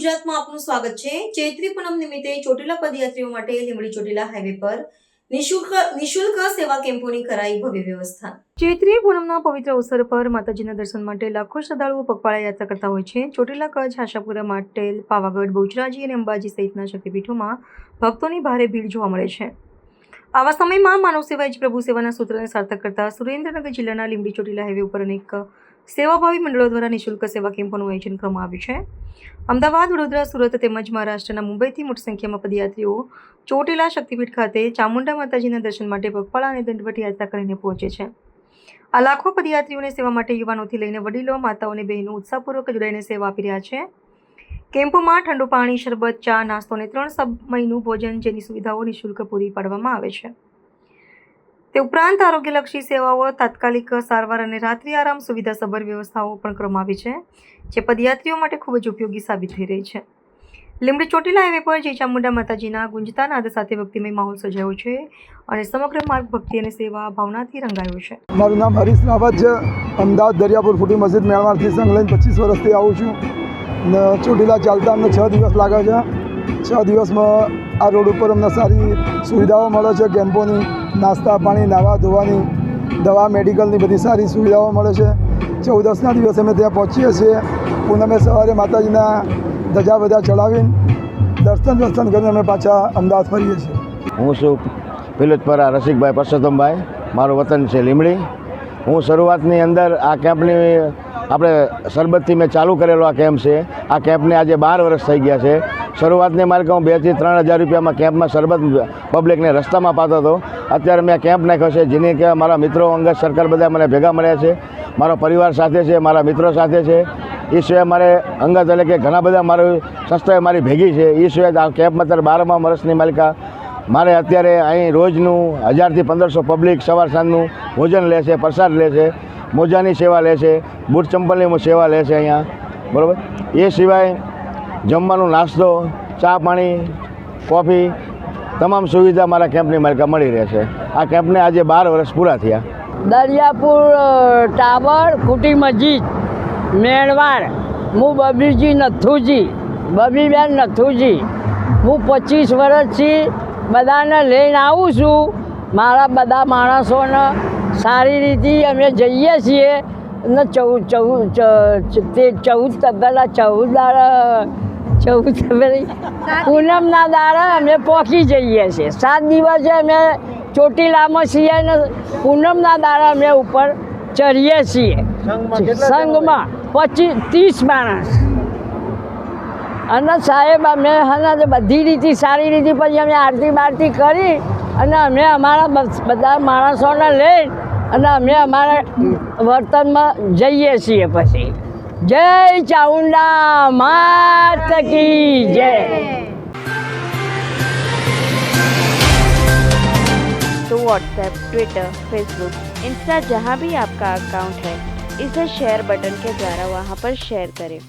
ગુજરાતમાં આપનું સ્વાગત છે। ચૈત્રી પૂનમ નિમિત્તે ચોટીલા પદયાત્રીઓ માટે લીંબડી ચોટીલા હાઈવે પર નિઃશુલ્ક સેવા કેમ્પોની કરાઈ ભવ્ય વ્યવસ્થા। ચૈત્રી પૂનમના પવિત્ર અવસર પર માતાજીના દર્શન માટે લાખો શ્રદ્ધાળુઓ પગપાળા યાત્રા કરતા હોય છે। ચોટીલા, કચ્છ, આશાપુરા, માટેલ, પાવાગઢ, બહુચરાજી અને અંબાજી સહિતના શક્તિપીઠોમાં ભક્તોની ભારે ભીડ જોવા મળે છે। આવા સમયમાં માનવ સેવા જ પ્રભુ સેવાના સૂત્રને સાર્થક કરતા સુરેન્દ્રનગર જિલ્લાના લીંબડી ચોટીલા હાઈવે ઉપર અનેક સેવાભાવી મંડળો દ્વારા નિઃશુલ્ક સેવા કેમ્પોનું આયોજન કરવામાં આવ્યું છે। અમદાવાદ, વડોદરા, સુરત તેમજ મહારાષ્ટ્રના મુંબઈથી મોટી સંખ્યામાં પદયાત્રીઓ ચોટીલા શક્તિપીઠ ખાતે ચામુંડા માતાજીના દર્શન માટે પગપાળા અને દંડવત યાત્રા કરીને પહોંચે છે। આ લાખો પદયાત્રીઓને સેવા માટે યુવાનોથી લઈને વડીલો, માતાઓ અને બહેનો ઉત્સાહપૂર્વક જોડાઈને સેવા આપી રહ્યા છે। કેમ્પોમાં ઠંડુ પાણી, શરબત, ચા, નાસ્તો અને 3 સમયનું ભોજન જેની સુવિધાઓ નિઃશુલ્ક પૂરી પાડવામાં આવે છે। તે ઉપરાંત આરોગ્યલક્ષી સેવાઓ, તાત્કાલિક સારવાર અને રાત્રિ આરામ સુવિધાસભર વ્યવસ્થાઓ પણ કરવામાં આવી છે, જે પદયાત્રીઓ માટે ખૂબ જ ઉપયોગી સાબિત થઈ રહી છે। લીંબડી ચોટીલા હાઈવે પર જય ચામુંડા માતાજીના ગુંજતા નાદ સાથે ભક્તિમય માહોલ સર્જાયો છે અને સમગ્ર માર્ગ ભક્તિ અને સેવા ભાવનાથી રંગાયો છે। મારું નામ હરીશ રાવત છે। અમદાવાદ દરિયાપુર ફૂટી મસ્જિદ મેળવાડથી સંઘ લઈને 25 વર્ષથી આવું છું ને ચોટીલા ચાલતા અમને 6 દિવસ લાગે છે। 6 દિવસમાં આ રોડ ઉપર અમને સારી સુવિધાઓ મળે છે, કેમ્પોની, નાસ્તા પાણી, નાહવા ધોવાની, દવા, મેડિકલની બધી સારી સુવિધાઓ મળે છે। 14ના દિવસે અમે ત્યાં પહોંચીએ છીએ। પૂનમે સવારે માતાજીના ધજા બધા ચડાવીને દર્શન કરીને અમે પાછા અમદાવાદ ફરીએ છીએ। હું છું પિલોચપરા રસિકભાઈ પરસોત્તમભાઈ, મારું વતન છે લીંબડી। હું શરૂઆતની અંદર આ કેમ્પની આપણે શરબતથી મેં ચાલુ કરેલો આ કેમ્પ છે। આ કેમ્પને આજે 12 વર્ષ થઈ ગયા છે। શરૂઆતની મારે હું 2 થી 3 હજાર રૂપિયામાં કેમ્પમાં શરબત પબ્લિકને રસ્તામાં પાતો હતો। અત્યારે મેં કેમ્પ નાખ્યો છે, જેને કે મારા મિત્રો, અંગત સર્કલ બધા મને ભેગા મળ્યા છે, મારો પરિવાર સાથે છે, મારા મિત્રો સાથે છે। એ સિવાય મારે અંગત એટલે કે ઘણા બધા મારી સંસ્થાએ મારી ભેગી છે। એ સિવાય આ કેમ્પમાં અત્યારે 12મા વર્ષની માલિકા મારે અત્યારે અહીં રોજનું 1000 થી 1500 પબ્લિક સવાર સાંજનું ભોજન લે છે, પ્રસાદ લે છે, મોજાની સેવા લે છે, બૂટ ચંપલની સેવા લે છે અહીંયા, બરાબર। એ સિવાય જમવાનું, નાસ્તો, ચા પાણી, કોફી, તમામ સુવિધા મારા કેમ્પની માલિકા મળી રહે છે। આ કેમ્પને આજે 12 વર્ષ પૂરા થયા। દરિયાપુર ટાવર, ફૂટી મસ્જિદ, મેળવાડ। હું બબીજી નથુજી, બબીબેન નથુજી। હું 25 વર્ષથી બધાને લઈને આવું છું। મારા બધા માણસોને સારી રીતે અમે જઈએ છીએ અને 14 પૂનમના દાડા અમે પહોંચી જઈએ છીએ। 7 દિવસે અમે ચોટીલામાં છીએ અને પૂનમના દાડા અમે ઉપર ચડીએ છીએ। સંઘમાં 25-30 માણસ અને સાહેબ અમે બધી રીતે સારી રીતે પછી અમે આરતી બારતી કરી અને અમે અમારા બધા માણસોને લઈ અને અમે અમારા વર્તનમાં જઈએ છીએ। પછી જય ચામુંડા માત કી જય। तो व्हाट्सएप, ट्विटर, फेसबुक, इंस्टा जहाँ भी आपका अकाउंट है, इसे शेयर बटन के द्वारा वहाँ पर शेयर करें।